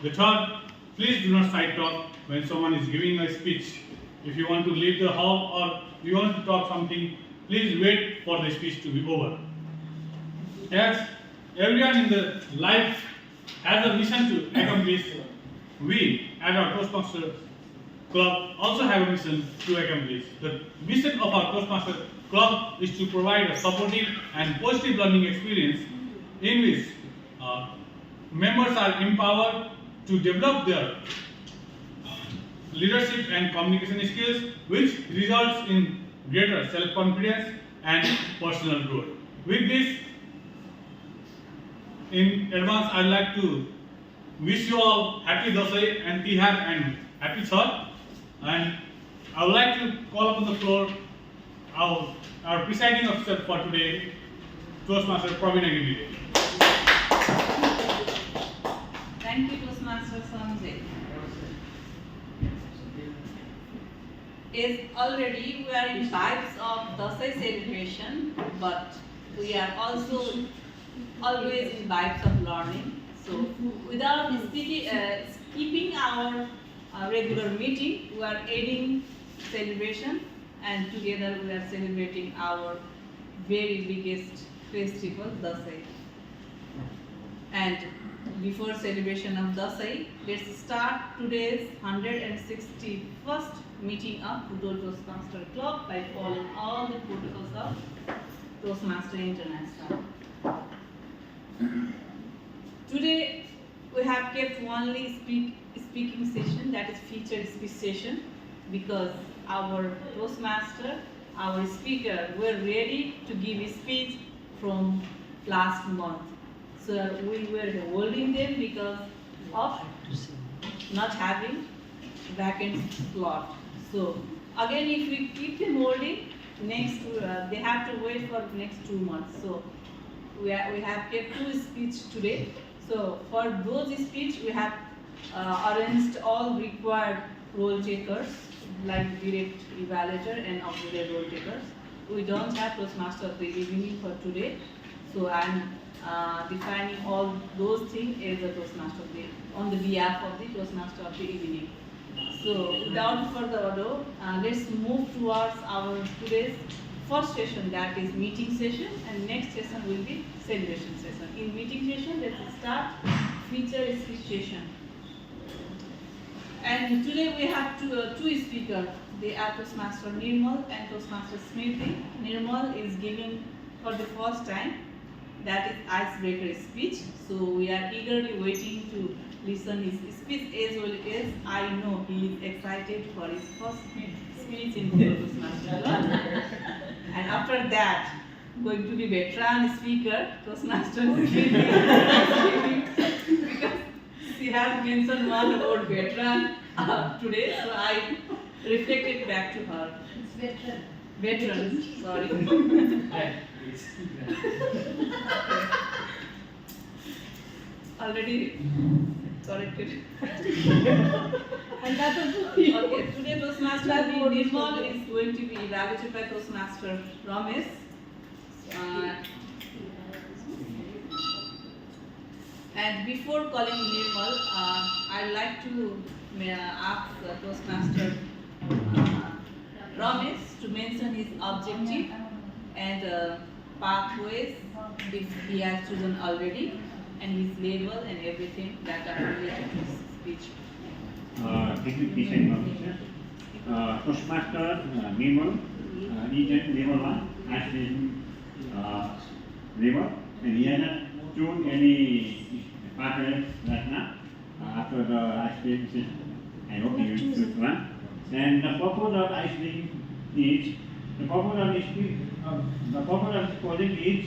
The third, please do not side talk when someone is giving a speech. If you want to leave the hall or you want to talk something, please wait for the speech to be over. As everyone in the life has a mission to accomplish, we at our Toastmaster Club also have a mission to accomplish. The mission of our Toastmaster Club is to provide a supportive and positive learning experience in which members are empowered to develop their leadership and communication skills, which results in greater self-confidence and personal growth. With this, in advance, I'd like to wish you all happy Dasai and Tihar and happy Chhath. And I would like to call upon the floor our presiding officer for today, Toastmaster Praveen Agilide. Thank you, Toastmaster Sanjay. As already we are in vibes of Dasai celebration, but we are also always in vibes of learning. So, without skipping our regular meeting, we are adding celebration, and together we are celebrating our very biggest festival, Dasai. And before celebration of Dasai, let's start today's 161st meeting of Toastmaster Club by following all the protocols of Toastmaster International. Today we have kept only speaking session, that is featured speech session, because our Toastmaster, our speaker were ready to give a speech from last month. So we were holding them because of not having vacant slot. So again, if we keep them holding, they have to wait for next 2 months. So we have kept 2 speeches today. So for those speech, we have arranged all required role takers like direct evaluator and auxiliary role takers. We don't have Toastmaster of the evening for today. So I'm defining all those things as a Toastmaster of the, on the behalf of the Toastmaster of the evening. So without further ado, let's move towards our today's first session, that is meeting session, and next session will be celebration session. In meeting session, let's start feature speech session. And today we have two speakers. They are Toastmaster Nirmal and Toastmaster Smriti. Nirmal is giving for the first time, that is icebreaker speech. So we are eagerly waiting to listen his speech, as well as I know he is excited for his first speech in the Toastmaster Club. And after that, going to be veteran speaker, Toastmaster Smriti, because she has mentioned one word veteran today, so I reflected back to her. It's veteran. Veteran, sorry. Already corrected. And that is Okay, today Toastmaster Nirmal is going to be evaluated by Toastmaster Ramesh. And before calling Nirmal, I'd like to ask Toastmaster Ramesh to mention his objective and pathways which he has chosen already, and his level and everything that are related to his speech. Thank you, President Officer. Toastmaster Nirmal is at level 1, isolation level, and he has not chosen any pathway right now after the isolation. I hope he will choose one. And the purpose of isolation is, the purpose of this project is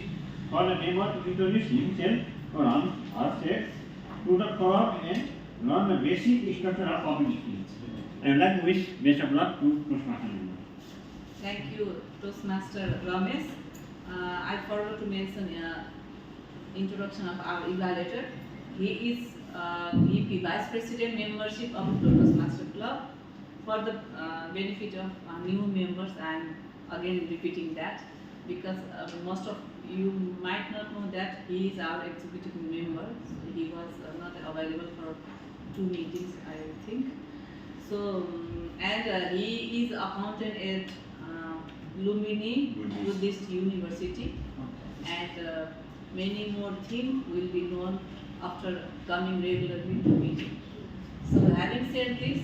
for the member to introduce himself or herself to the club and learn the basic structure of communication. I would like to wish best of luck to Toastmaster Nirmal. Thank you, Toastmaster Ramesh. I forgot to mention introduction of our evaluator. He is VP, Vice President membership of Toastmaster Club. For the benefit of new members, I am again repeating that, because most of you might not know that he is our executive member. So he was not available for 2 meetings, I think. So, and he is accountant at Lumini Buddhist University, and many more things will be known after coming regularly to meeting. So, having said this,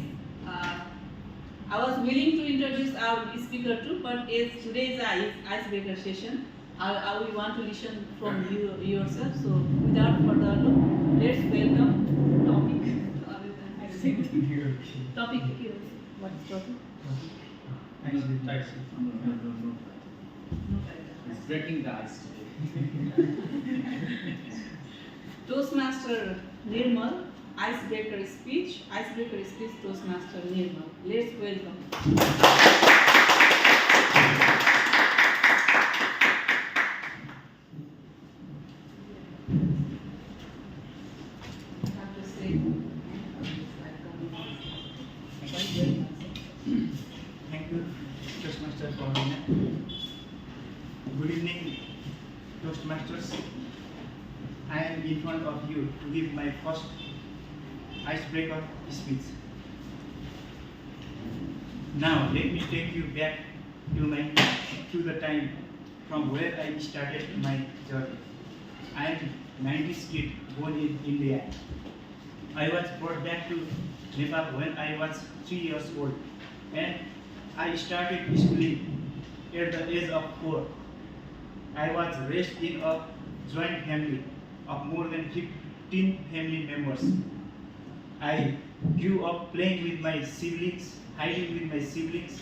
I was willing to introduce our speaker too, but as today is icebreaker session, I will want to listen from you yourself. So, without further ado, let's welcome topic. Topic. What is topic? It's breaking the ice today. Toastmaster Nirmal, icebreaker speech. Icebreaker speech, Toastmaster Nirmal. Let's welcome. Have to say. Thank you, Toastmaster Paulina. Good evening, Toastmasters. I am in front of you to give my first icebreaker speech. Now, let me take you back to the time from where I started my journey. I am 90s kid born in India. I was brought back to Nepal when I was 3 years old, and I started schooling at the age of 4. I was raised in a joint family of more than 15 family members. I grew up playing with my siblings, hiding with my siblings.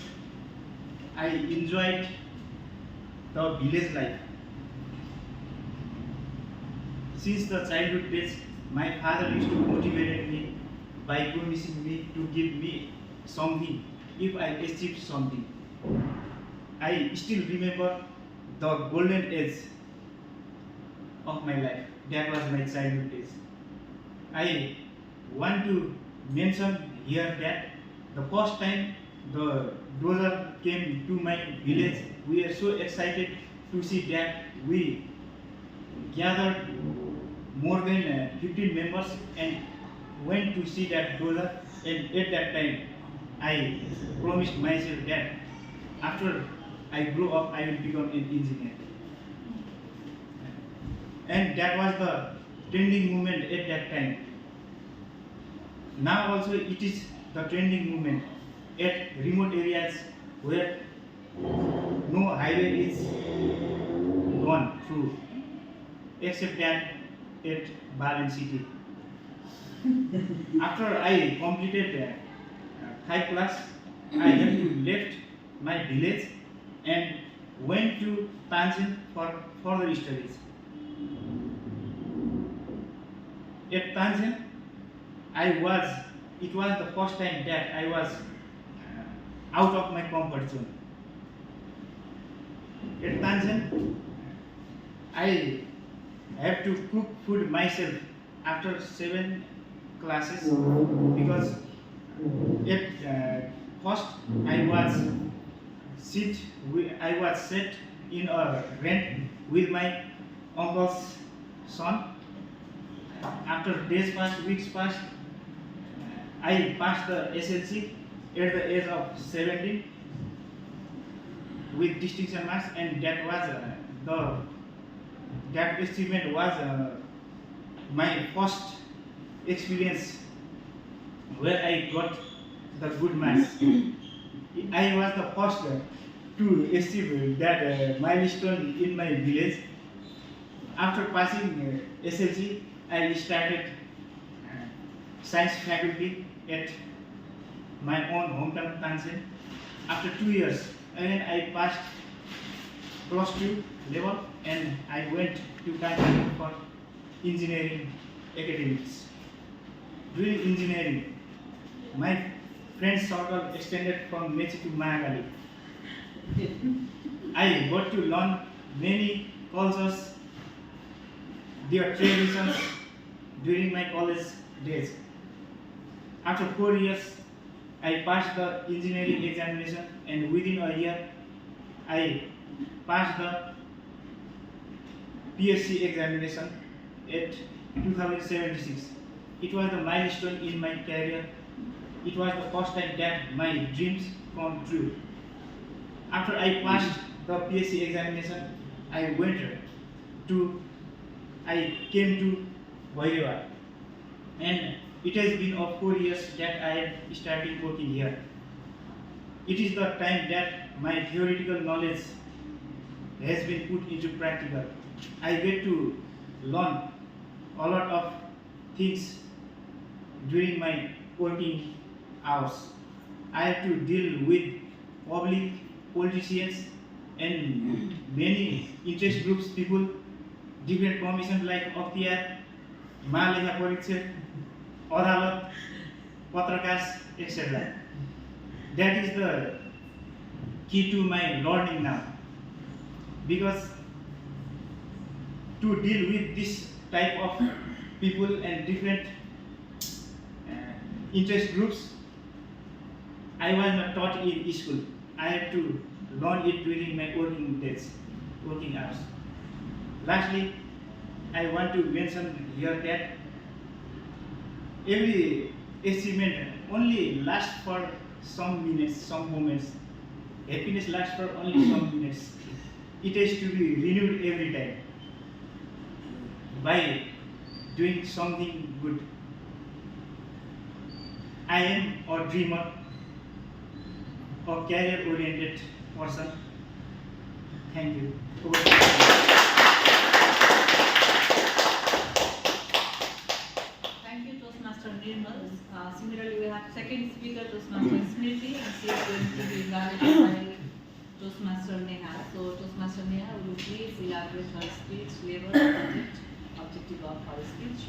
I enjoyed the village life. Since the childhood days, my father used to motivate me by promising me to give me something if I achieved something. I still remember the golden age of my life. That was my childhood days. I want to mention here that the first time the dozer came to my village, we were so excited to see that we gathered more than 15 members and went to see that dozer, and at that time I promised myself that after I grow up I will become an engineer. And that was the trending movement at that time. Now also it is the trending movement at remote areas where no highway is gone through, except that at Balen city. After I completed 5 class, I have to left my village and went to Tanzania for further studies. At Tanzania, it was the first time that I was out of my comfort zone. At Tanzania, I have to cook food myself after 7 classes because at first I was set in a rent with my uncle's son. After days passed, weeks passed, I passed the SLC at the age of 17 with distinction marks, and that achievement was my first experience where I got the good marks. I was the first to achieve that milestone in my village. After passing SLC, I started science faculty at my own hometown Tanzania. After 2 years, again I passed +2 level and I went to Tanzania for engineering academics. During engineering, my friend circle extended from Mechi to Mahagali. I got to learn many cultures, their traditions during my college days. After 4 years, I passed the engineering examination, and within a year, I passed the PSC examination at 2076. It was the milestone in my career. It was the first time that my dreams come true. After I passed the PSC examination, I went to, I came to Vairava, and it has been of 4 years that I have started working here. It is the time that my theoretical knowledge has been put into practical. I get to learn a lot of things during my working hours. I have to deal with public, politicians, and many interest groups, people, different commissions like FTR, Mahalekha Parikshak, Adalat, Patrakas, etc. That is the key to my learning now. Because to deal with this type of people and different interest groups, I was not taught in school. I had to learn it during my working days, working hours. Lastly, I want to mention here that every achievement only lasts for some minutes, some moments. Happiness lasts for only some minutes. It has to be renewed every time by doing something good. I am a dreamer, a career-oriented person. Thank you. Over to you. Thank you, Toastmaster Nirmal. Similarly, we have second speaker, Toastmaster Smriti, and she is going to be evaluated by Toastmaster Neha. So, Toastmaster Neha, will you please elaborate her speech, level, project, objective of her speech?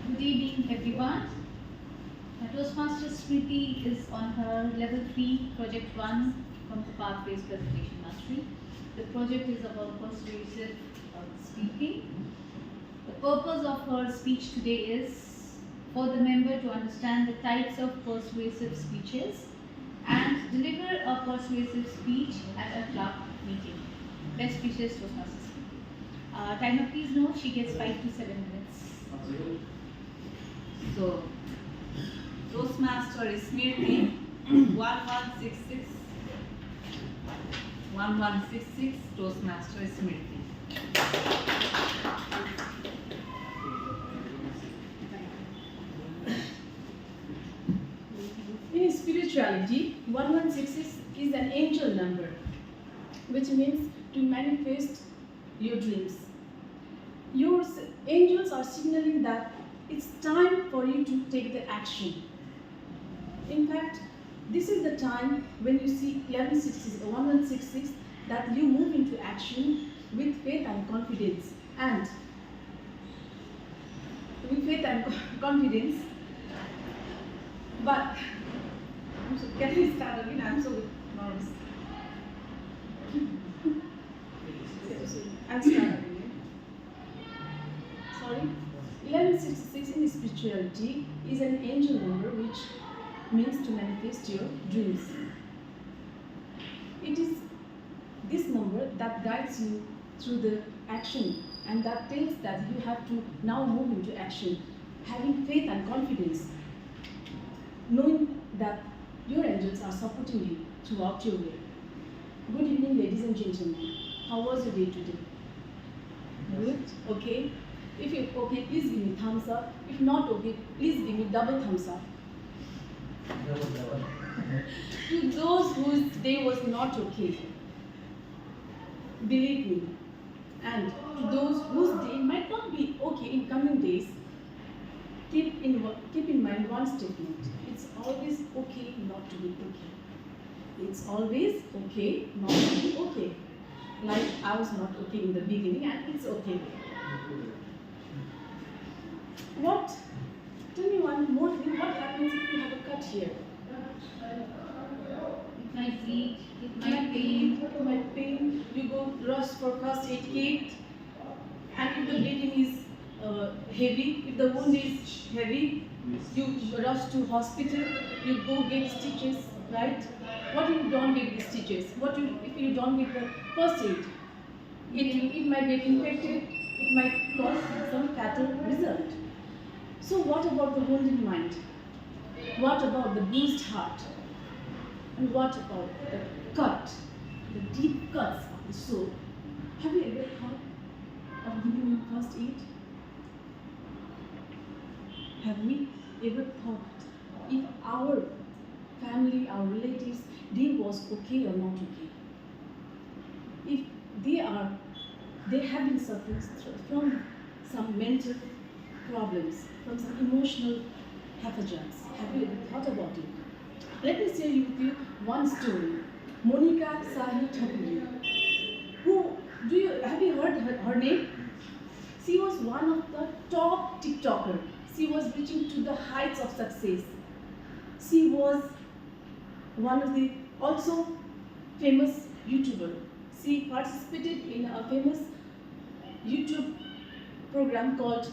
Good evening, everyone. Toastmaster Smriti is on her level 3, project 1 from the Pathways Presentation Mastery. The project is about persuasive speaking. The purpose of her speech today is for the member to understand the types of persuasive speeches and deliver a persuasive speech at a club meeting. Best speeches, Toastmaster Smriti. Timer, please note, she gets 5 to 7 minutes. So, Toastmaster Smriti, 1166. 1166, Toastmaster Smriti. In spirituality, 1166 is an angel number, which means to manifest your dreams. Your angels are signaling that it's time for you to take the action. In fact, this is the time when you see 1166 that you move into action with faith and confidence. And with faith and confidence, but can I start again? I'm so nervous. I'll start again. Sorry. 1166 in spirituality is an angel number which means to manifest your dreams. It is this number that guides you through the action and that tells that you have to now move into action, having faith and confidence, knowing that your angels are supporting you throughout your way. Good evening, ladies and gentlemen. How was your day today? Good? Okay? If you're okay, please give me thumbs up. If not okay, please give me double thumbs up. To those whose day was not okay, believe me. And to those whose day might not be okay in coming days, keep in mind one statement. It's always okay not to be okay. It's always okay not to be okay. Like I was not okay in the beginning and it's okay. Tell me one more thing, what happens if you have a cut here? It might bleed, it It might pain, you go rush for first aid kit, and if the bleeding is heavy, if the wound is heavy, you rush to hospital, you go get stitches, right? What if you don't get the stitches? If you don't get the first aid? It might get infected, it might cause some fatal result. So what about the wounded mind? What about the bruised heart? And what about the cut, the deep cuts of the soul? Have you ever thought of giving first aid? Have we ever thought if our family, our relatives, they was okay or not okay? If they have been suffering from some mental problems, from some emotional pathogens. Have you ever thought about it? Let me share with you one story. Monica Sahi Thapuri. Have you heard her name? She was one of the top TikToker. She was reaching to the heights of success. She was one of the also famous YouTuber. She participated in a famous YouTube program called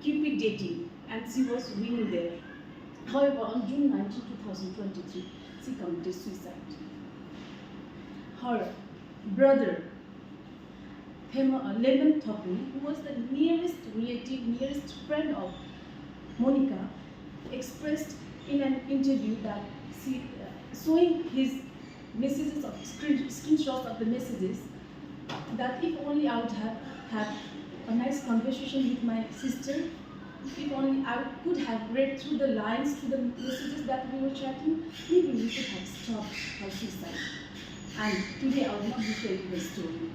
Cupid Dating, and she was winning there. However, on June 19, 2023, she committed suicide. Her brother, Lemon Thapuri, who was the nearest relative, nearest friend of Monica, expressed in an interview that showing his messages of screenshots of the messages, that if only I would have had a nice conversation with my sister, if only I could have read through the lines, through the messages that we were chatting, maybe we could have stopped her suicide. And today I will not be telling the story.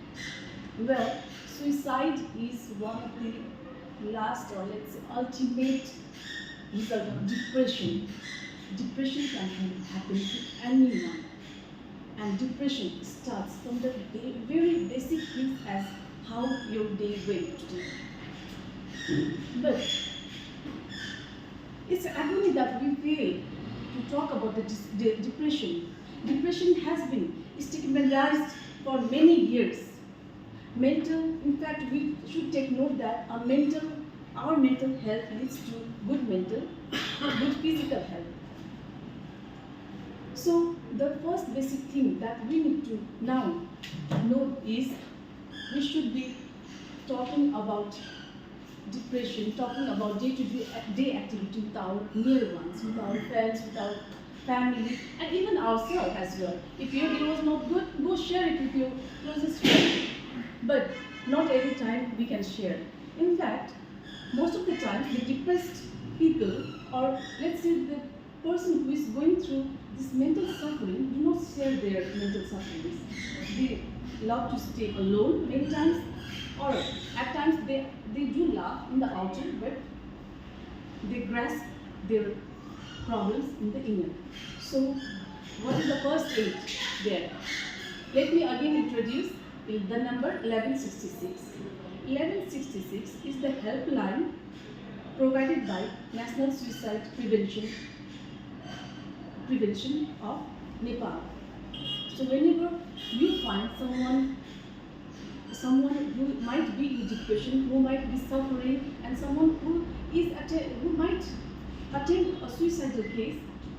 Well, suicide is one of the last, or let's say ultimate result of depression. Depression can happen to anyone. And depression starts from the very basic things as how your day went today. But it's agony that we fail to talk about the depression. Depression has been stigmatized for many years. In fact, we should take note that our mental health leads to good physical health. So the first basic thing that we need to now know is we should be talking about depression, talking about day-to-day activity with our near ones, with our friends, with our family, and even ourselves as well. If your day was not good, go share it with your closest friend. But not every time we can share. In fact, most of the time, the depressed people, or let's say the person who is going through this mental suffering, do not share their mental sufferings. They love to stay alone many times, or at times they do laugh in the outer, but they grasp their problems in the inner. So, what is the first aid there? Let me again introduce the number 1166. 1166 is the helpline provided by National Suicide Prevention of Nepal. So whenever you find someone who might be in depression, who might be suffering, and someone who might attempt a suicidal case,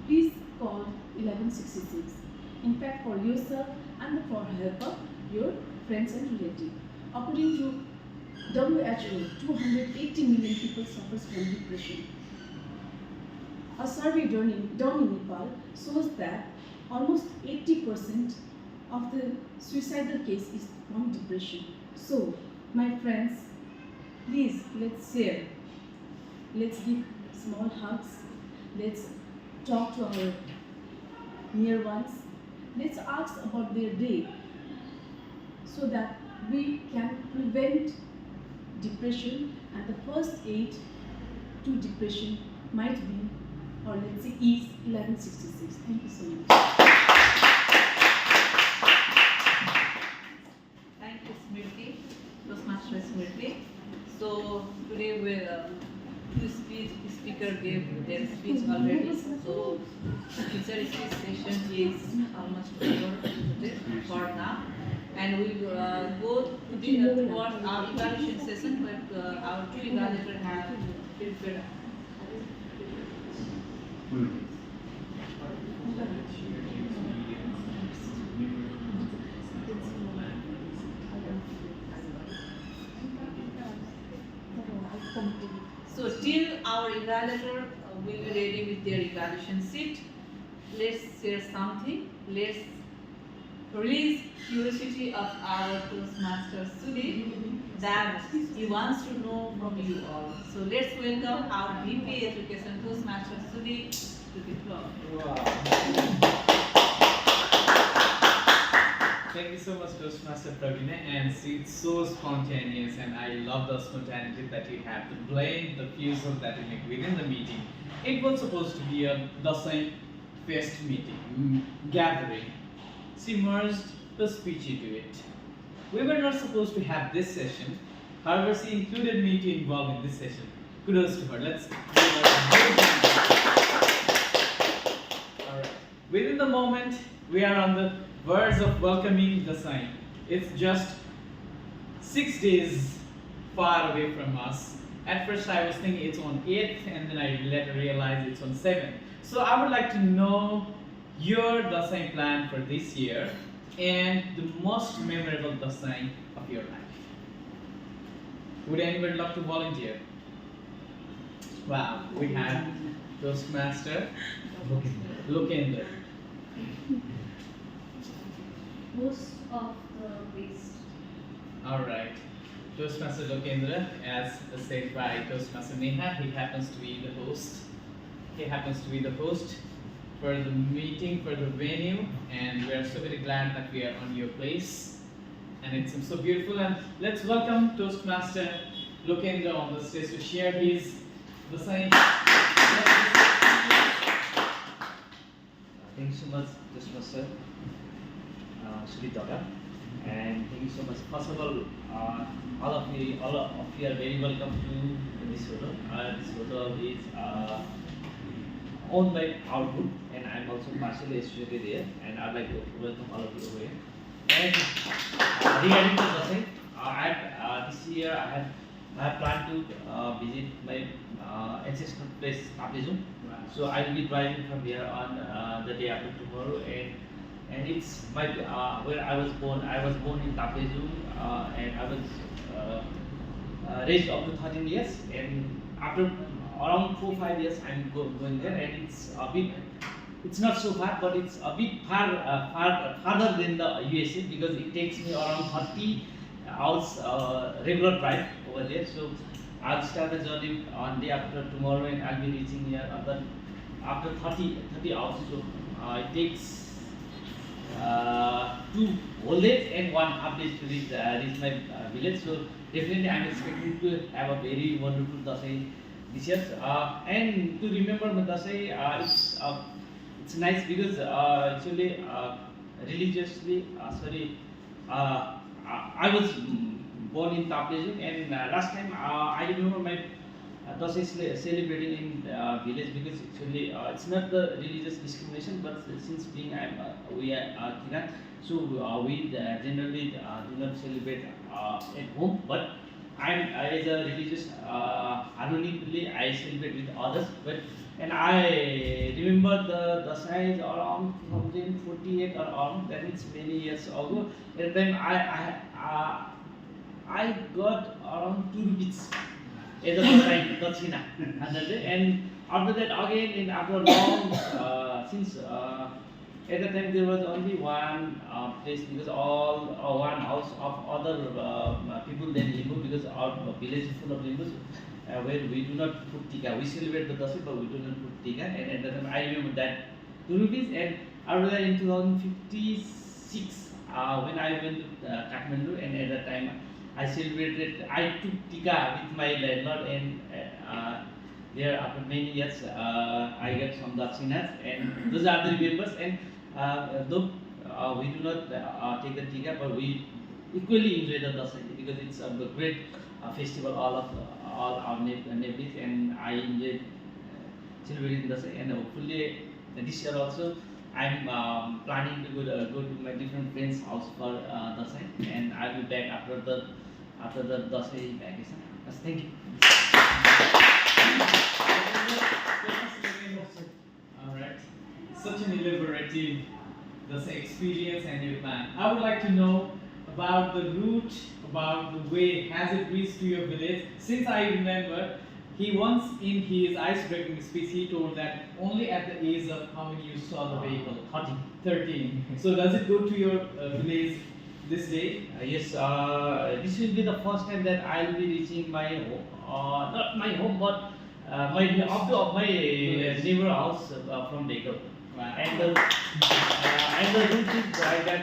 please call 1166. In fact, for yourself and for help of your friends and relatives. According to WHO, 280 million people suffer from depression. A survey done in Nepal shows that almost 80% of the suicidal case is from depression. So, my friends, please, let's share. Let's give small hugs. Let's talk to our near ones. Let's ask about their day so that we can prevent depression, and the first aid to depression might be, or let's say, is 1166. Thank you so much. Thank you, Smriti, Toastmaster Smriti. So today two speaker gave their speech already. So future speech session is almost over today for now, and we will go to towards our evaluation session where our two evaluators have prepared. So till our evaluator will be ready with their evaluation sheet. Let's share something. Let's release curiosity of our Toastmaster Sudhi that he wants to know from you all. So let's welcome our VP Education Toastmaster Sudhi to the floor. Thank you so much, Toastmaster Pravina, and see, it's so spontaneous, and I love the spontaneity that you have, the blend, the fusion that you make within the meeting. It was supposed to be a Dasai fest meeting, gathering. She merged the speech into it. We were not supposed to have this session, however, she included me to involve in this session. Kudos to her. Let's give her a big hand. Alright. Within the moment, we are on the verge of welcoming the sign. It's just 6 days far away from us. At first I was thinking it's on 8th, and then I later realized it's on 7th. So I would like to know your Dasai plan for this year and the most memorable Dasai of your life. Would anybody love to volunteer? Wow, we have Toastmaster Lokendra. Most of the waste. Alright. Toastmaster Lokendra, as said by Toastmaster Neha, he happens to be the host. He happens to be the host for the meeting, for the venue, and we are so very glad that we are on your place. And it seems so beautiful. And let's welcome Toastmaster Lokendra on the stage to share his the sign. Thank you so much, Toastmaster Sudhi Dada, and thank you so much. First of all of you are very welcome to this hotel. This hotel is owned by our group, and I'm also partially associated there. And I'd like to welcome all of you over here. And regarding the Dasai, this year I have planned to visit my ancestral place, Tapizum. So I'll be driving from here on the day after tomorrow, and it's my where I was born. I was born in Tapizum, and I was raised up to 13 years. And after around 4-5 years, I'm going there, and it's a bit. It's not so far, but it's a bit farther than the USA, because it takes me around 30 hours regular drive over there. So I'll start the journey on day after tomorrow, and I'll be reaching here after 30 hours. So it takes 2 whole days and 1.5 days to reach my village. So definitely I'm expecting to have a very wonderful Dasai this year. And to remember the Dasai, it's nice because actually religiously, I was born in Tapizum, and last time I remember my Dasai celebrating in village, because actually it's not the religious discrimination, but since being we are Kiran, so we generally do not celebrate at home, but I'm as a religious harmonically I celebrate with others. And I remember the Dasai is around 1948 or around, that is many years ago. At the time I got around 2 rupees as a Dasai Dachina. And after that again, and after long since at the time there was only one place, because all one house of other people then Limbu, because our village is full of Limbus, where we do not put tika. We celebrate the Dasai, but we do not put tika. And at the time I remember that 2 rupees. And after that in 2056, when I went to Kathmandu, and at that time I celebrated, I took tika with my landlord, and there after many years I got some dakshinas, and those are the remembers. And though we do not take the tika, but we equally enjoy the Dasai, because it's a great festival, all our neighbors, and I enjoyed celebrating Dasai. And hopefully this year also I'm planning to go to my different friends' house for Dasai, and I'll be back after the Dasai vacation. Yes, thank you. Alright. Such an elaborative experience and your plan. I would like to know about the route, about the way has it reached to your village. Since I remember He once, in his ice-breaking speech, he told that only at the age of how many you saw the vehicle? 13. 13. So does it go to your village this day? Yes, this will be the first time that I will be reaching my home, not my home, but my up to my neighbor house from vehicle. Wow. And the route is that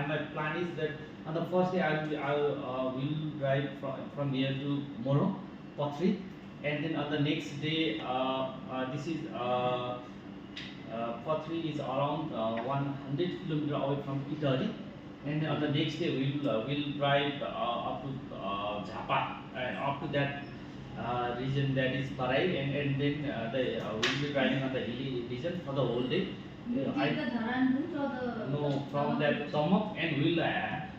my plan is that on the first day I will drive from here to Moro, Potri, and then on the next day this is Potri is around 100 kilometers away from Italy, and then on the next day we'll drive up to Japa, up to that region that is Parai, and then we'll be driving on the hilly region for the whole day. You I- take the Dharan route or the... No, from that Tomak, and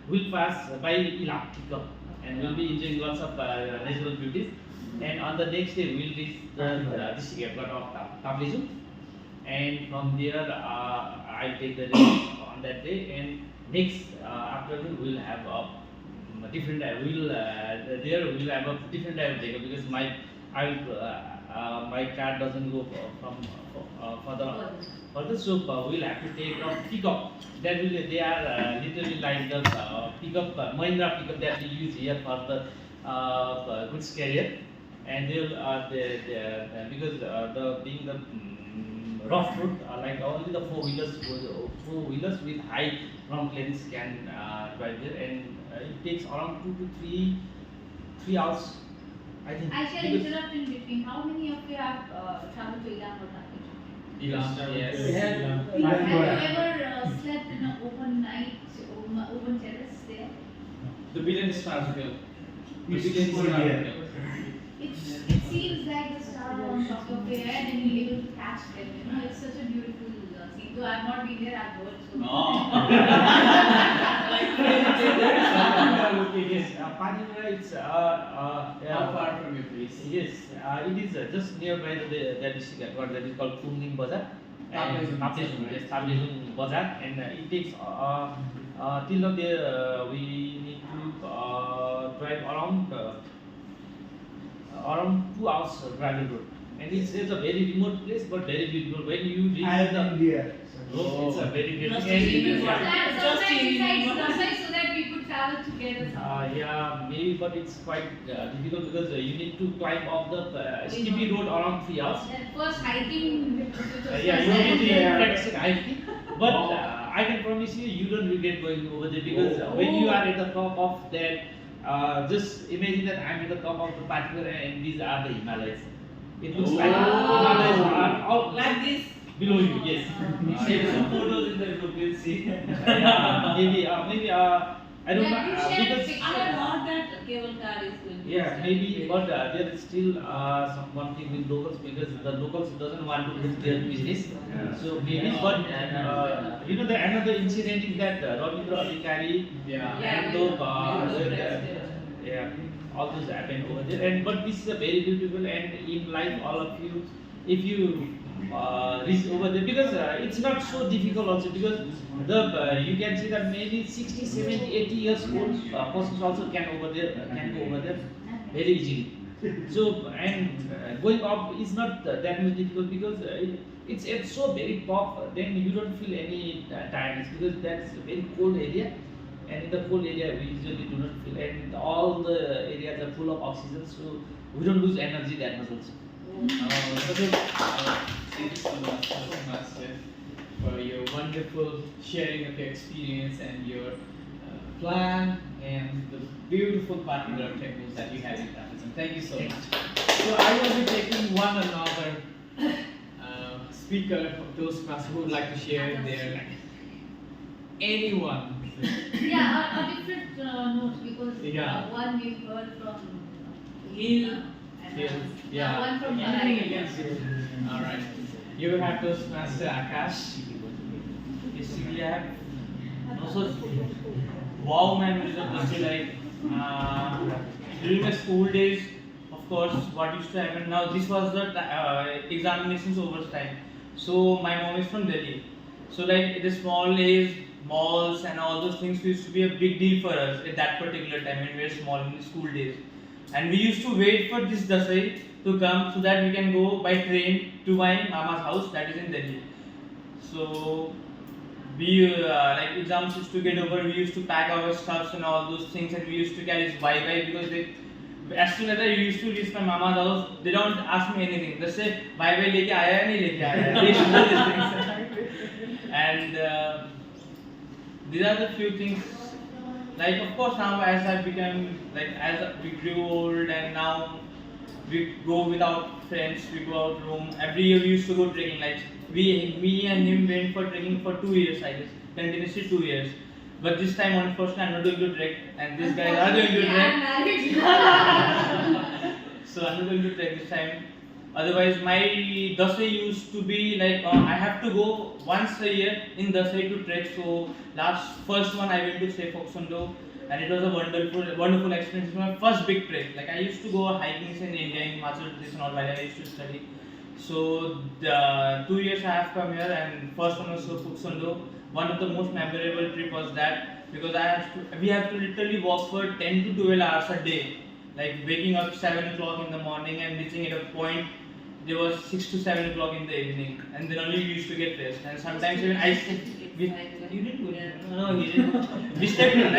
we'll pass by Ilam pickup, and we'll be enjoying lots of natural beauties. And on the next day we'll reach the district airport of Tablizum, and from there I'll take the rest on that day. And next afternoon we'll have a different we'll there we'll have a different type of vehicle, because my my car doesn't go further, so we'll have to take a pickup. That will they are literally like the pickup Mahindra pickup that we use here for the goods carrier, and they'll because the being the rough road, like only the four wheelers with high ground clearance can drive there, and it takes around 2 to 3 hours, I think. I shall Because- interrupt in between. How many of you have traveled to Ilam or Tablizum? Ilam, yes. Have you ever slept in an open night, open terrace there? The billion stars hill. The It's billion cool star here. hill. It seems like the star on top of your head and you're able to catch them. You know, it's such a beautiful scene. Though I've not been there, I've heard so. Yes, Panimura, it's How far from your place? Yes, it is just nearby the district headquarters that is called Kumning Bazar. Tablizum. Tablizum, yes, Tablizum Bazar, and it takes till now there we need to drive around 2 hours gravel road, and it's a very remote place but very beautiful. When you reach I have the been there. road, it's a very beautiful. Just and- in Sometimes Just in inside Mumbai. Mumbai so that we could travel together. Yeah, maybe, but it's quite difficult because you need to climb up the steepy road around 3 hours. Then first hiking. Yeah, you need to practice hiking. But I can promise you, you don't regret going over there, because when you are at the top of that, just imagine that I'm at the top of the Pathway and these are the Himalayas. It looks like Himalayas are all Like this. below you. Yes. Take some photos in the group. You'll see. Yeah, maybe. I don't know Yeah, you share because. pictures. I thought that cable car is going to Yeah, maybe, but there is still some one thing with locals, because the locals doesn't want to lose their business. So maybe, but you know, the another incident is that Ravindra Adhikari Yeah. and yeah, all those happened over there. And but this is a very beautiful, and in life, all of you, if you reach over there, because it's not so difficult also, because the you can see that maybe 60, 70, 80 years old persons also can go over there very easily. So and going up is not that much difficult, because it's at so very top, then you don't feel any tiredness, because that's a very cold area, and in the cold area we usually do not feel, and all the areas are full of oxygen, so we don't lose energy that much also. Thank you so much, Toastmaster, for your wonderful sharing of your experience and your plan and the beautiful particular techniques that you have in Tablizum. Thank you so much. So I will be taking one another speaker of Toastmaster who would like to share their anyone. Yeah, a different note, because Yeah. one we've heard from Hill. and Hill, yeah. one from Anything Parai. against it. All right. You have Toastmaster Akash. Basically, I have also wow memories of this. Like during my school days, of course, what used to happen. Now this was the examinations over time. So my mom is from Delhi. So like the small age malls and all those things used to be a big deal for us at that particular time when we were small in the school days. and we used to wait for this Dasai to come so that we can go by train to my mama's house that is in Delhi. So we like exams used to get over, we used to pack our stuffs and all those things, and we used to carry bye because they, as soon as I used to reach my mama's house, they don't ask me anything. They say bye leke aaya nahi leke aaya. They should know these things. And these are the few things. Like of course now as I became like as we grew old and now we go without friends, we go out room. Every year we used to go trekking. Like me and him went for trekking for 2 years, I guess, continuously 2 years. But this time, unfortunately, I'm not going to trek, and these guys are going to trek. So I'm not going to trek this time. Otherwise, my Dasai used to be like I have to go once a year in Dasai to trek. So first one I went to say Foksundo, and it was a wonderful experience. It was my first big trek. Like I used to go hiking in India, in Himachal Pradesh and all while I used to study. So the 2 years I have come here, and first one was Foksundo. One of the most memorable trip was that because we have to literally walk for 10 to 12 hours a day. Like waking up 7 o'clock in the morning and reaching at a point there was 6 to 7 o'clock in the evening, and then only we used to get rest. And sometimes even you didn't go. No, he didn't. We slept in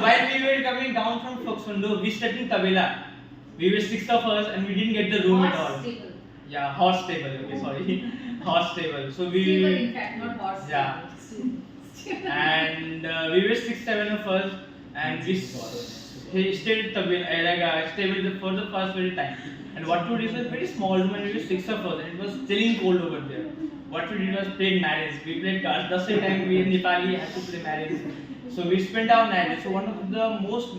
while we were coming down from Foksundo, we slept in Tabela. We were 6 of us and we didn't get the room at all. Stable. Yeah, horse stable. Okay, sorry, horse stable. So we. Stable, in fact, not horse. Yeah. And we were 6, 7 of us, and we stayed for the first very time. And what we did was very small room, and we were 6 of us, and it was chilling cold over there. What we did was played marriage. We played cards. The same time we in Nepali had to play marriage. So we spent our night. So one of the most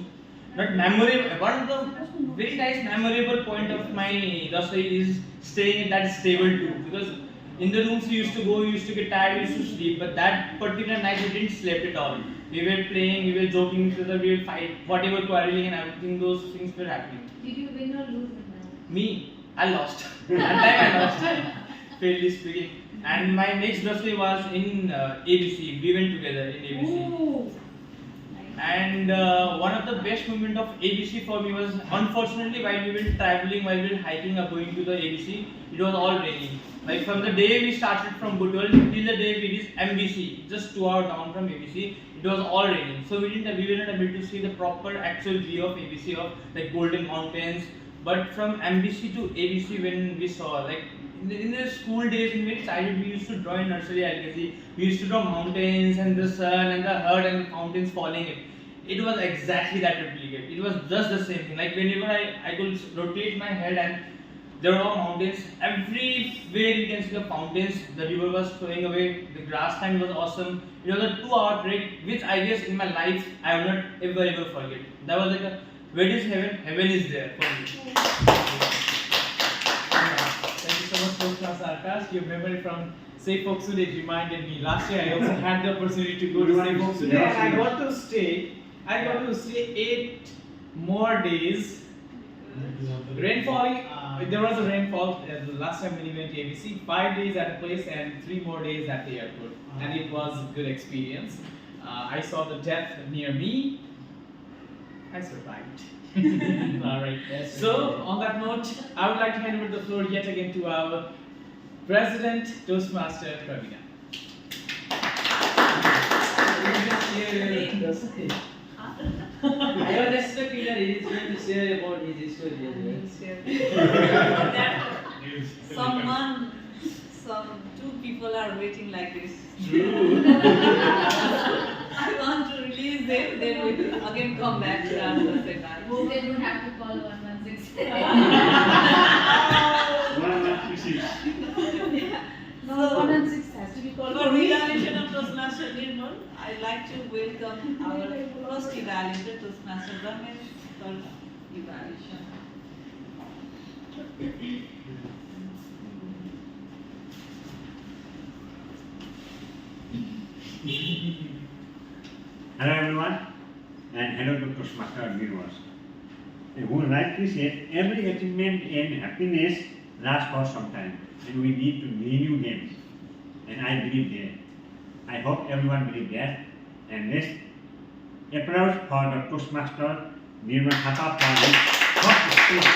not memorable, one of the very nice memorable point of my Dasai is staying in that stable too, because in the rooms we used to go, we used to get tired, we used to sleep, but that particular night we didn't sleep at all. We were playing, we were joking with each other, we would fight, whatever quarreling and everything, those things were happening. Did you win or lose in that? Me, I lost. That time I lost, fairly speaking. And my next Dasai was in ABC. We went together in ABC. Ooh. And one of the best moment of ABC for me was, unfortunately, while we were traveling, while we were hiking or going to the ABC, it was all raining. Like from the day we started from Budwal till the day we reached MBC, just 2 hours down from ABC, it was all raining. So we were not able to see the proper actual view of ABC of like Golden Mountains. But from MBC to ABC, when we saw like in the school days in which childhood we used to draw in nursery LKG, we used to draw mountains and the sun and the earth and the fountains falling in. It was exactly that replicate. It was just the same thing. Like whenever I could rotate my head and there were mountains, everywhere you can see the fountains, the river was flowing away, the grassland was awesome. It was a 2-hour trek, which I guess in my life I will not ever forget. That was like a, where is heaven? Heaven is there for me. Thank you so much, Toastmaster Akash. Your memory from Say Foksude reminded me. Last year I also had the opportunity to go to Say Foksude, and I got to stay 8 more days. Rainfalling, there was a rainfall the last time when we went to ABC. 5 days at a place and 3 more days at the airport, and it was a good experience. I saw the death near me. I survived. Alright. So on that note, I would like to hand over the floor yet again to our President Toastmaster Pravina. I was expecting that he is going to share about his story as well. Some 2 people are waiting like this. I want to release them, then we will again come back to answer the second. They don't have to call 116. 116. No, 116 has to be called For for me. evaluation of Toastmaster Nirmal, I'd like to welcome our first evaluator, Toastmaster Ramesh, for evaluation. Hello everyone, and hello to Toastmaster viewers. Who rightly said, every achievement and happiness lasts for some time, and we need to renew them. And I believe that. I hope everyone believes that. And let's applause for the Toastmaster Nirmal Thapa for his first speech.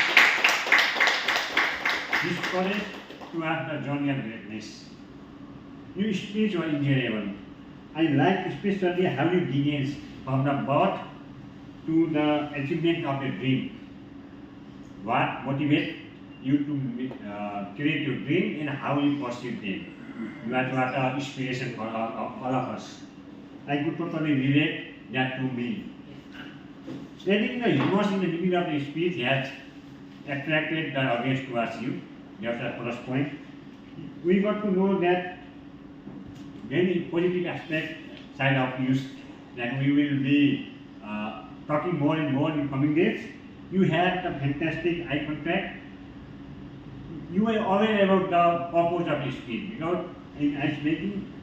His courage towards the journey of greatness. Your speech was enjoyable. I like especially how you begins from the birth to the achievement of a dream. What motivates you to create your dream and how you pursue them. That was an inspiration for all of us. I could totally relate that to me. Stating the humor in the beginning of the speech has attracted the audience towards you. That's the first point. We got to know that many positive aspect side of use that we will be talking more and more in coming days. You had a fantastic eye contact. You were aware about the purpose of the speech because in ice making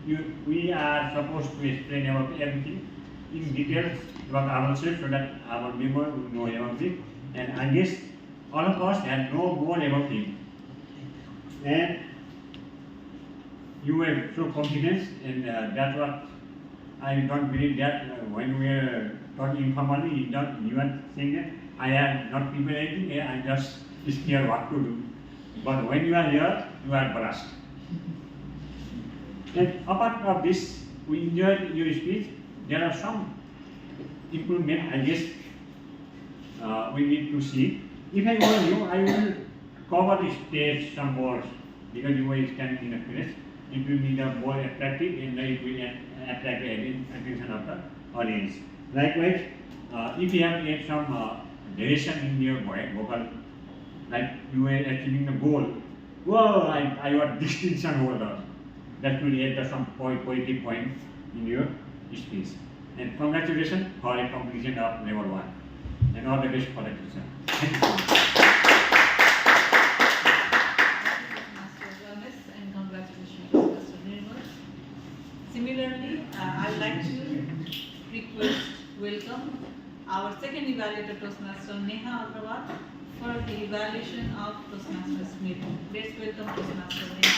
we are supposed to explain about everything in details about ourselves so that our member will know about it. And I guess all of us had know more about him. And you were so confident, and that's what I don't believe that when we are talking informally, you are saying that I am not prepared anything, I am just scared what to do. But when you are here, you are blessed. And apart of this, we enjoyed your speech. There are some improvement, I guess, we need to see. If I were you, I will cover the stage some more because you were standing in a place. It will be the more attractive and it will attract the attention of the audience. Likewise, if you have yet some duration in your vocal, like you were achieving the goal, whoa, I got distinction holder. That will add some positive point in your speech. And congratulations for a completion of level 1. And all the best for the future. Thank you. Master Wellness and congratulations to Mr. Nirmal. Similarly, I would like to welcome our second evaluator, Toastmaster Neha Agrawal, for the evaluation of Toastmasters Meeting. Let's welcome Toastmaster Neha.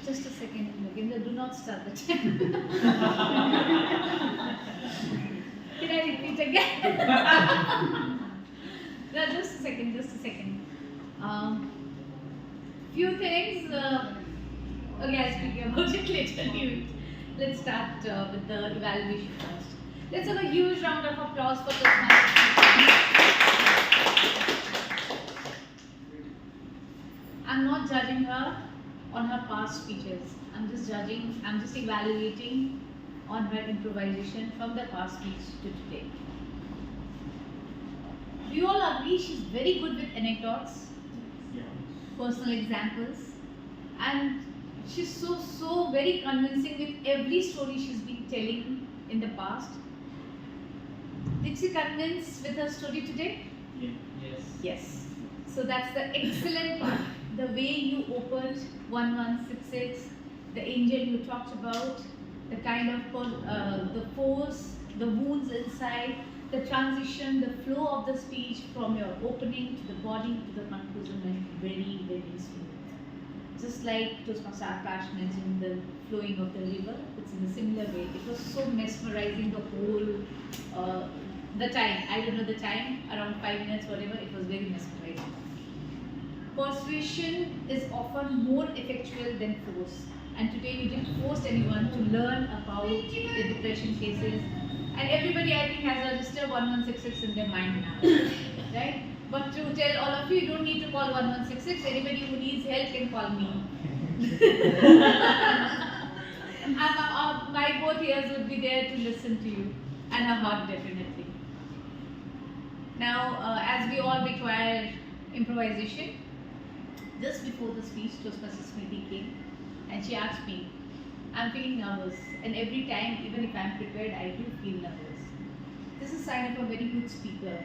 Just a second, Nagendra, do not start the time. Can I repeat again? No, just a second. Few things, okay, I'll speak about it later. Let's start with the evaluation first. Let's have a huge round of applause for Toastmasters. I'm not judging her on her past speeches. I'm just evaluating on her improvisation from the past speech to today. Do you all agree she's very good with anecdotes, personal examples, and she's so very convincing with every story she's been telling in the past? Did she convince with her story today? Yes. Yes. So that's the excellent part. The way you opened 1166, the angel you talked about, the kind of the force, the wounds inside, the transition, the flow of the speech from your opening to the body to the conclusion went very, very smooth. Just like Toastmaster Akash mentioned the flowing of the river, it's in a similar way. It was so mesmerizing the whole, the time, I don't know the time, around 5 minutes, whatever, it was very mesmerizing. Persuasion is often more effectual than force. And today you didn't force anyone to learn about the depression cases. And everybody, I think, has registered 1166 in their mind now, right? But to tell all of you, you don't need to call 1166. Anybody who needs help can call me. My both ears would be there to listen to you, and her heart definitely. Now, as we all require improvisation, just before the speech, Toastmaster Smriti came, and she asked me, I'm feeling nervous, and every time, even if I'm prepared, I do feel nervous. This is a sign of a very good speaker,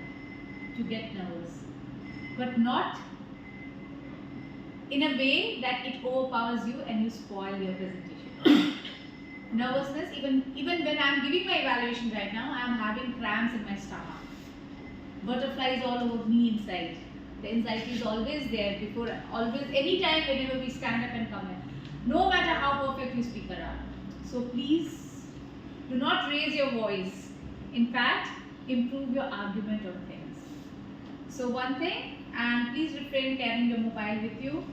to get nervous, but not in a way that it overpowers you and you spoil your presentation. Nervousness, even when I'm giving my evaluation right now, I'm having cramps in my stomach. butterflies all over me inside. The anxiety is always there before, always, anytime, whenever we stand up and comment. No matter how perfect you speak around. So please, do not raise your voice. In fact, improve your argument on things. So one thing, and please refrain carrying your mobile with you.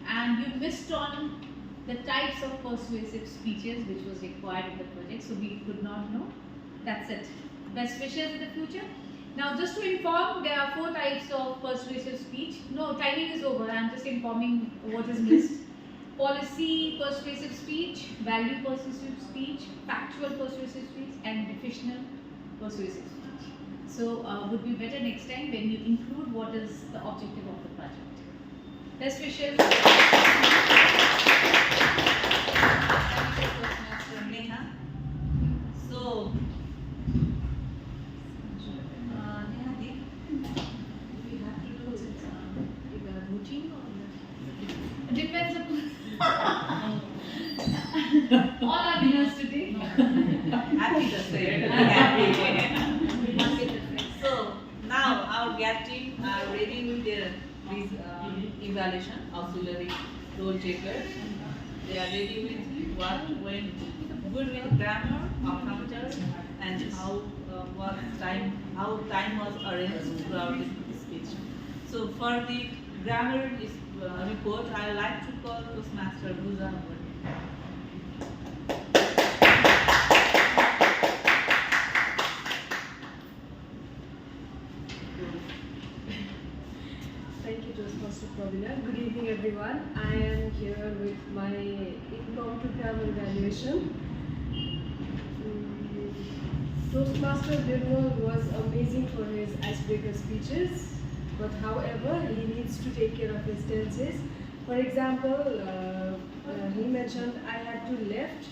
And you missed on the types of persuasive speeches which was required in the project, so we could not know. That's it. Best wishes in the future. Now, just to inform, there are 4 types of persuasive speech. No, timing is over. I'm just informing what is missed. Policy persuasive speech, value persuasive speech, factual persuasive speech, and definitional persuasive speech. So, would be better next time when you include what is the objective of the project. Best wishes. Thank you, Toastmaster Neha. So, Neha, we have to do routine or Depends upon all our winners today. happy to say it. Happy. So now our GAT team are ready with their evaluation, auxiliary role takers. They are ready with what went good with grammar, counter, and how time was arranged throughout the speech. So for the grammar report, I like to call Toastmaster Buza. Thank you, Toastmaster Pravina. Good evening, everyone. I am here with my impromptu grammar evaluation. Toastmaster Nirmal was amazing for his icebreaker speeches, but however, he needs to take care of his tenses. For example, he mentioned I had to left,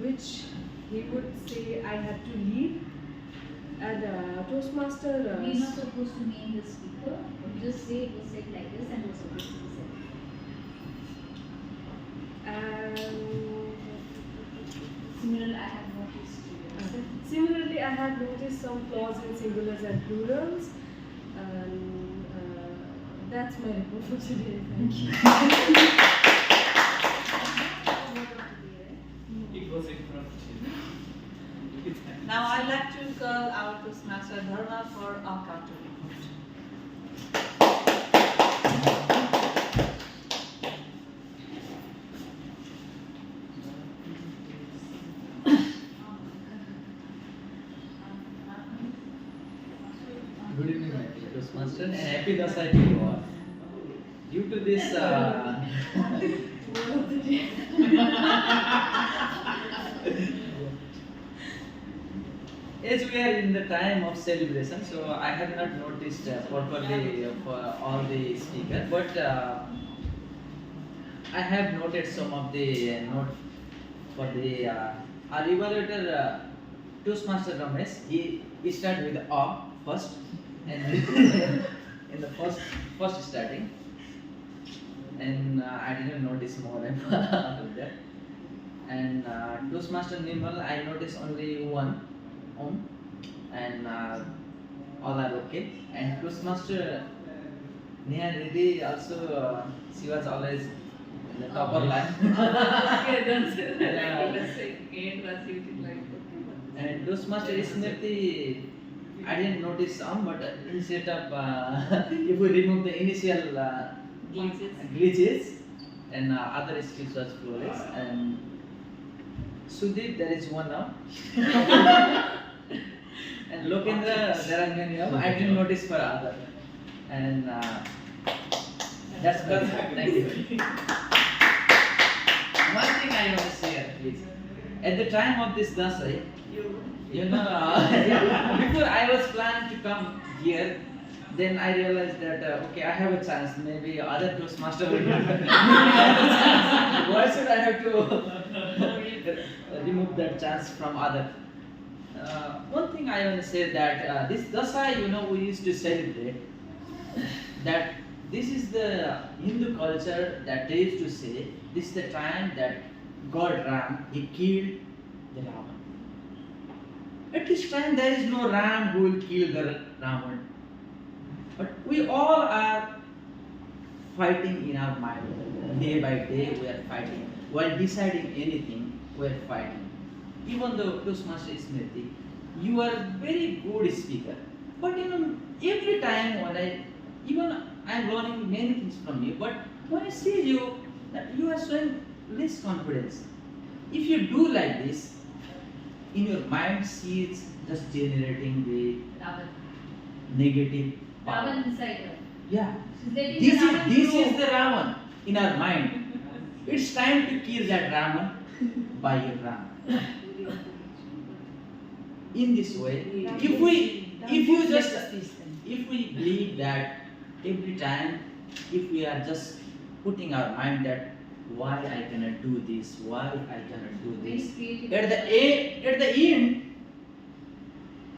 which he would say I had to leave. And Toastmaster. We're not supposed to name the speaker. We just say it was said like this and it was supposed to be said. Similarly, I have noticed some flaws in singulars and plurals. And that's my report for today. Thank you. It was impromptu. Now I'd like to call our Toastmaster Dharma for our counter report. Good evening, my dear Toastmaster, and happy Dasai to you all. Due to this, as we are in the time of celebration, so I have not noticed properly for all the speakers, but I have noted some of the note for the our evaluator Toastmaster Ramesh. He started with A first, and in the first starting, and I didn't notice more after that. And Toastmaster Nirmal, I noticed only one and all are okay. And Toastmaster Neha Reddy also, she was always in the topper line. And Toastmaster Ismriti, I didn't notice some, but instead of if we remove the initial glitches and other skills was flawless. And Sudeep, there is one now. And Lokendra, there are many of. I didn't notice for other. And that's perfect. Thank you. One thing I want to share, please. At the time of this Dasai, you know, before I was planning to come here, then I realized that okay, I have a chance. Maybe other Toastmaster will do that. Why should I have to remove that chance from other? One thing I want to say that this Dasai, you know, we used to celebrate that this is the Hindu culture that they used to say this is the time that God Ram, he killed the Ravan. At this time there is no Ram who will kill the Ravan. But we all are fighting in our mind. Day by day we are fighting. While deciding anything, we are fighting. Even though Toastmaster Smriti, you are very good speaker. But every time when I am learning many things from you, but when I see you that you are showing less confidence. If you do like this, in your mind seeds just generating the Ravan. negative power. Ravan inside her. Yeah. She's letting This the Ravan is grow. the Ravan in our mind. It's time to kill that Ravan by your Ram. In this way, if we believe that every time, if we are just putting our mind that why I cannot do this, why I cannot do Very this, creative. at the end,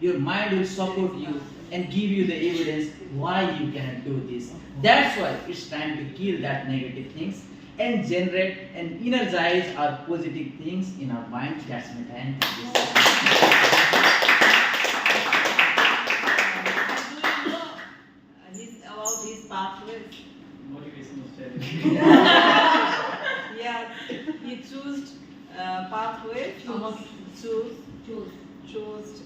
your mind will support you and give you the evidence why you cannot do this. That's why it's time to kill that negative things and generate and energize our positive things in our mind. That's my time. His about his pathways. Motivational study. Yeah, he chose pathway. Choose. Choose.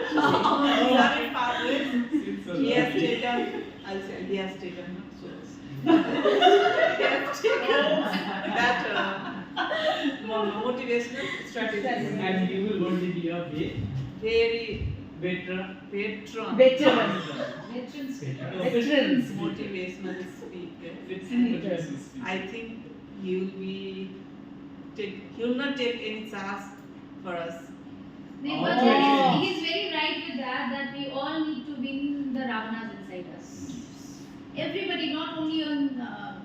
Certain pathways he has taken. I'll say he has taken. Not chose. He has taken that motivational strategy. And you will only be a Very better. patron. Veterans. Motivational speaker. I think he will not take any chance for us. But Oh. he's very right with that we all need to win the Ravanas inside us. Everybody, not only on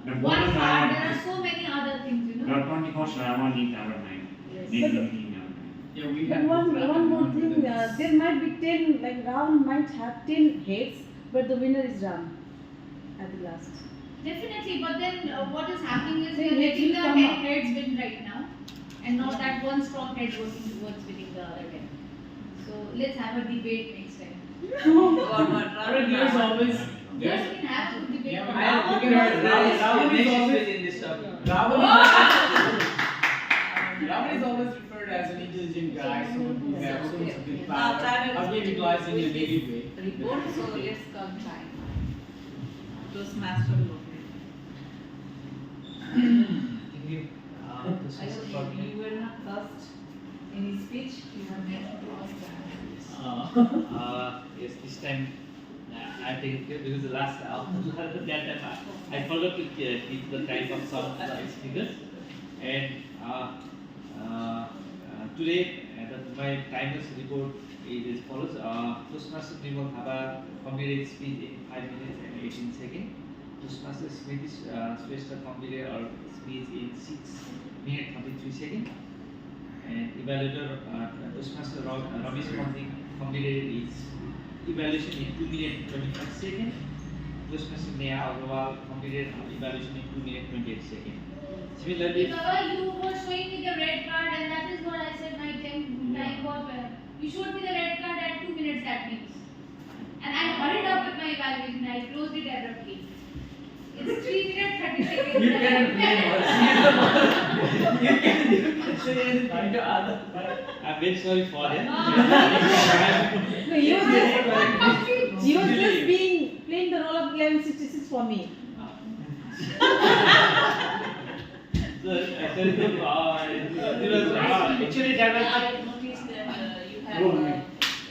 The one bottom part, line there are is- so many other things, The 24th Ravan in our mind. Yes. Negative in our mind. Yeah, we But have one to more thing, confidence. there might be 10, like Ram might have 10 heads, but the winner is Ram at the last. Definitely, but then what is happening is Then we're heads letting will the come up. heads win right now, and not that one strong head working towards winning the other head. So let's have a debate next time. Alright, there's always Yes, we can have a good debate. I Yeah, am looking at Ravan is always in this topic. Ravan is always referred as an intelligent guy, someone who has so much good power. Again, utilized in a negative way. Report, so let's come time. Toastmaster movement. Thank you. I hope you were not first in his speech. You have made Yes, this time I take it because the last that time I forgot to keep the time of some speakers, and today my timer's report is as follows. Toastmaster Meeting have a completed speech in 5 minutes and 18 seconds. Toastmaster Smriti Swester completed our speech in 6 minutes 33 seconds. And evaluator Toastmaster Ramesh completed his evaluation in 2 minutes 25 seconds. Toastmaster Neha Agrawal completed evaluation in 2 minutes 28 seconds. Similarly, Baba, you were showing me the red card, and that is what I said my time was well. You showed me the red card at 2 minutes, that means. And I hurried up with my evaluation, I closed it abruptly. It's 3 minutes 30 seconds. You cannot blame us. You can say anything to others. I'm very sorry for that. No, you were just playing the role of 1166 for me. So, actually, actually that was I noticed that you have.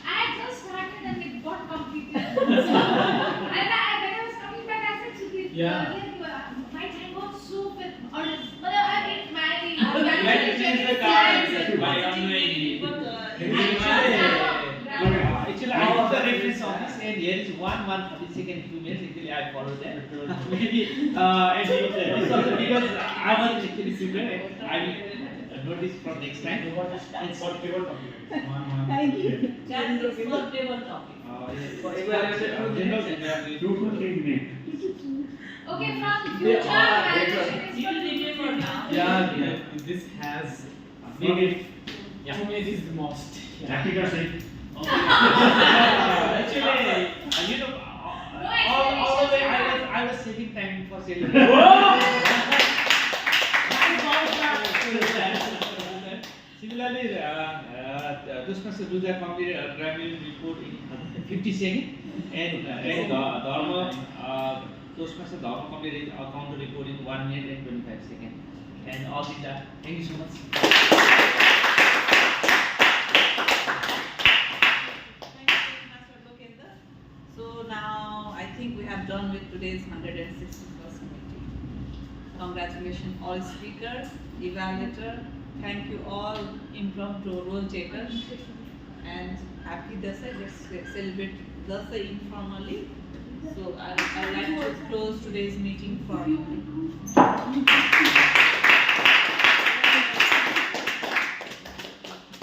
I had just started and it got completed. And when I was coming back, I said, Chikri, Yeah. my time got so fit. Or, but I mean, my change the card. Actually, I have the reference of this, and here is 1 second 2 minutes. Actually, I follow that. Maybe and this also because I was actually similar. And I will notice from next time. It's for table topic. Thank you. That is for table topic. For evaluation, General Two to 3 minutes. Okay, from future evaluation. You will review for now. Yeah, this has Maybe. yeah. 2 minutes is the most. Practical say. Actually, you know, all the way I was saving time for celebration. Similarly, Toastmaster do the grammar report in 50 seconds, and Dharma Toastmaster Dharma complete counter report in 1 minute and 25 seconds. And all these are. Thank you so much. So now I think we have done with today's 161st meeting. Congratulations all speakers, evaluator. Thank you all impromptu role takers. And happy Dasai. Let's celebrate Dasai informally. So I would like to close today's meeting formally.